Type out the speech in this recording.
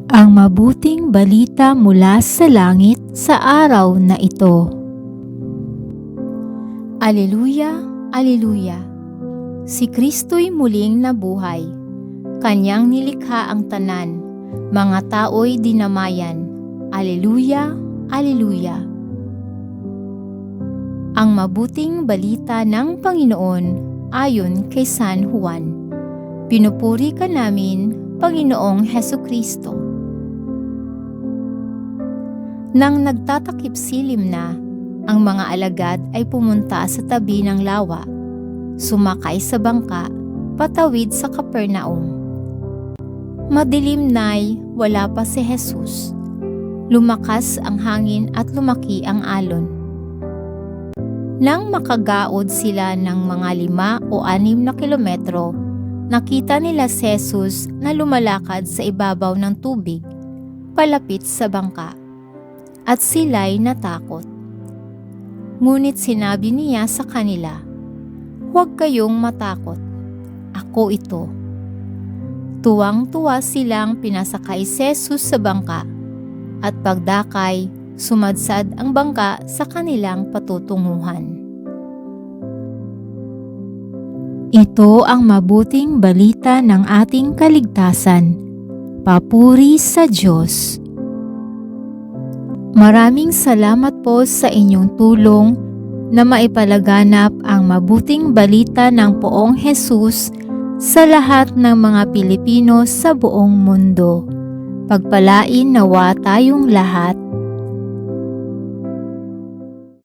Ang mabuting balita mula sa langit sa araw na ito. Aleluya, aleluya! Si Kristo'y muling nabuhay. Kanyang nilikha ang tanan, mga tao'y dinamayan. Aleluya, aleluya! Ang mabuting balita ng Panginoon ayon kay San Juan. Pinupuri ka namin, Panginoong Hesukristo. Nang nagtatakip silim na, ang mga alagad ay pumunta sa tabi ng lawa, sumakay sa bangka, patawid sa Capernaum. Madilim na'y wala pa si Jesus. Lumakas ang hangin at lumaki ang alon. Nang makagaod sila ng mga 5 o 6 na kilometro, nakita nila si Jesus na lumalakad sa ibabaw ng tubig, palapit sa bangka. At sila'y natakot. Ngunit sinabi niya sa kanila, "Huwag kayong matakot. Ako ito." Tuwang-tuwa silang pinasakay si Jesus sa bangka, at pagdakay, sumadsad ang bangka sa kanilang patutunguhan. Ito ang mabuting balita ng ating kaligtasan. Papuri sa Diyos. Maraming salamat po sa inyong tulong na maipalaganap ang mabuting balita ng Poong Jesus sa lahat ng mga Pilipino sa buong mundo. Pagpalain nawa tayong lahat.